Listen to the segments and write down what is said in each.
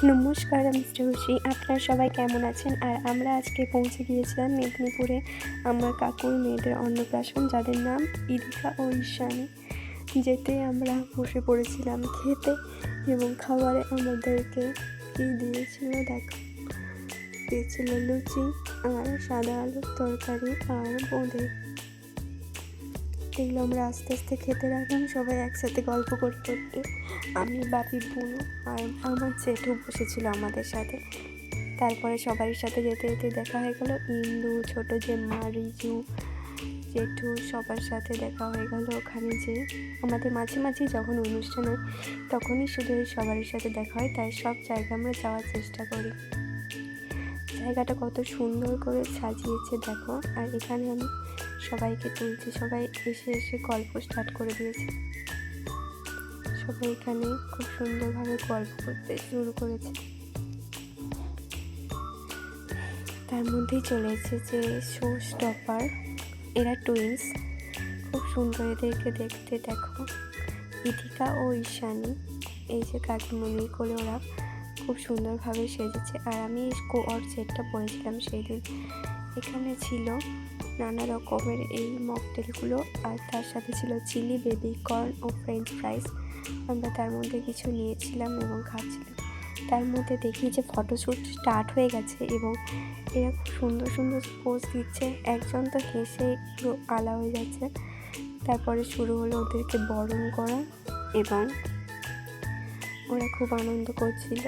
নমস্কার, আমি শ্রেয়সী। আপনারা সবাই কেমন আছেন? আর আমরা আজকে পৌঁছে গিয়েছিলাম মেদিনীপুরে আমার কাকুর মেয়েদের অন্নপ্রাশন, যাদের নাম ইদিকা ও ঈশানী। যেতেই আমরা বসে পড়েছিলাম খেতে, এবং খাবারে আমাদেরকে কী দিয়েছিল দেখো। দিয়েছিল লুচি আর সাদা আলুর তরকারি আর বোঁদে। এগুলো আমরা আস্তে আস্তে খেতে লাগলাম, সবাই একসাথে গল্প করতে করতে। আমি, বাপি, বুনু আর আমার জেঠু বসেছিল আমাদের সাথে। তারপরে সবার সাথে যেতে যেতে দেখা হয়ে গেল ইন্দু, ছোটো জেম্মা, রিজু, জেঠু, সবার সাথে দেখা হয়ে গেল ওখানে। যে আমাদের মাঝে মাঝে যখন অনুষ্ঠান হয় তখনই শুধু সবার সাথে দেখা হয়, তাই সব জায়গা আমরা যাওয়ার চেষ্টা করি। জায়গাটা কত সুন্দর করে সাজিয়েছে দেখো। আর এখানে আমি সবাইকে তুলছি, সবাই এসে এসে গল্প স্টার্ট করে দিয়েছে। সবাই এখানে খুব সুন্দরভাবে গল্প করতে শুরু করেছে। তার মধ্যেই চলে এসেছে শো স্টপার, এরা টুইন্স। খুব সুন্দর এদেরকে দেখতে দেখো। ইদিকা ও ঈশানী, এই যে কাকিমণির কোলে, ওরা খুব সুন্দরভাবে সেজেছে। আর আমি ওর সেটটা পরেছিলাম সেই দিন। এখানে ছিল নানা রকমের এই মকটেলগুলো, আর তার সাথে ছিল চিলি, বেবি কর্ন ও ফ্রেঞ্চ ফ্রাইস। আমরা তার মধ্যে কিছু নিয়েছিলাম এবং খাচ্ছিলাম। তার মধ্যে দেখি যে ফটোশ্যুট স্টার্ট হয়ে গেছে এবং এরা খুব সুন্দর সুন্দর পোজ দিচ্ছে। একজন তো হেসে পুরো আলা হয়ে যাচ্ছে। তারপরে শুরু হলো ওদেরকে বরণ করা, এবং ওরা খুব আনন্দ করছিল।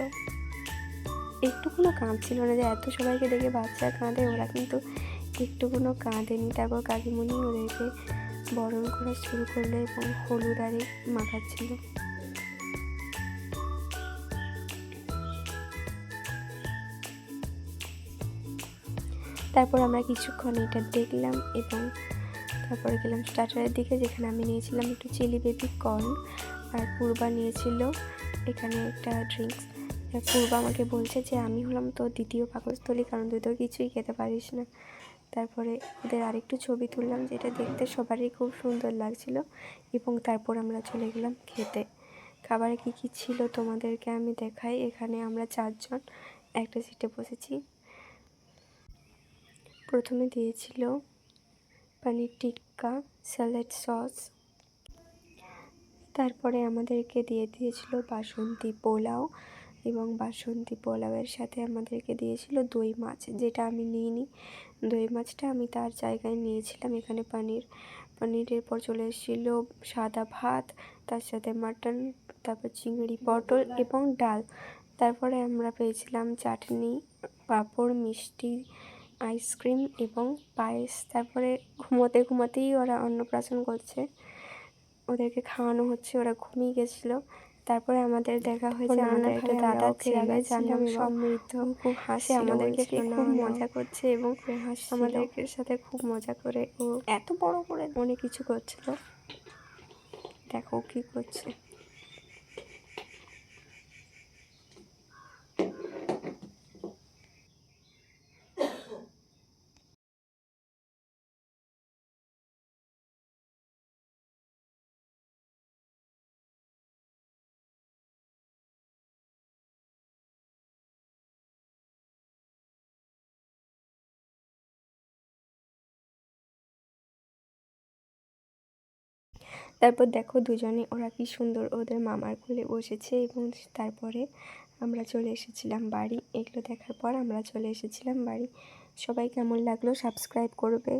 একটুকুনো কাঁদছিল না, যে এত সবাইকে দেখে বাচ্চা কাঁদে, ওরা কিন্তু একটুকুনো কাঁদেনি। তারপর কাকিমণি ওদেরকে বরণ করা শুরু করলো এবং হলুদ আরে মাখাচ্ছিল। তারপর আমরা কিছুক্ষণ এটা দেখলাম এবং তারপরে গেলাম স্টার্টারের দিকে, যেখানে আমি নিয়েছিলাম একটু চিলি বেবি কর্ন, আর পূর্বা নিয়েছিল এখানে একটা ড্রিঙ্কস। পূর্বা আমাকে বলছে যে আমি হলাম তো দ্বিতীয় পাকস্থলী, কারণ তুই তো কিছুই খেতে পারিস না। তারপরে ওদের আরেকটু ছবি তুললাম, যেটা দেখতে সবারই খুব সুন্দর লাগছিল। এবং তারপর আমরা চলে গেলাম খেতে। খাবারে কী কী ছিল তোমাদেরকে আমি দেখাই। এখানে আমরা 4 জন একটা সিটে বসেছি। প্রথমে দিয়েছিল পনির টিক্কা, স্যালাড সস। তারপরে আমাদেরকে দিয়েছিল বাসন্তী পোলাও, এবং বাসন্তী পোলাওয়ের সাথে আমাদেরকে দিয়েছিল দই মাছ, যেটা আমি নিইনি। দই মাছটা আমি তার জায়গায় নিয়েছিলাম। এখানে পনিরের পর চলে এসেছিলো সাদা ভাত, তার সাথে মাটন, তারপর চিংড়ি, পটল এবং ডাল। তারপরে আমরা পেয়েছিলাম চাটনি, পাঁপড়, মিষ্টি, আইসক্রিম এবং পায়েস। তারপরে ঘুমোতেই ওরা অন্নপ্রাশন করছে, ওদেরকে খাওয়ানো হচ্ছে, ওরা ঘুমিয়ে গেছিলো। তারপরে আমাদের দেখা হয়েছে আমাদের একটা দাদা ছিল, যার নাম সমৃদ্ধ। খুব হাসে, আমাদেরকে খুব মজা করছে এবং আমাদেরকে সাথে খুব মজা করে ও এত বড় করে অনেক কিছু করছিল। দেখো কি করছে। তারপর দেখো দুজনে ওরা কি সুন্দর ওদের মামার কোলে বসেছে। এবং তারপরে আমরা চলে এসেছিলাম বাড়ি। এগুলো দেখার পর আমরা চলে এসেছিলাম বাড়ি। সবাই কেমন লাগলো সাবস্ক্রাইব করবে।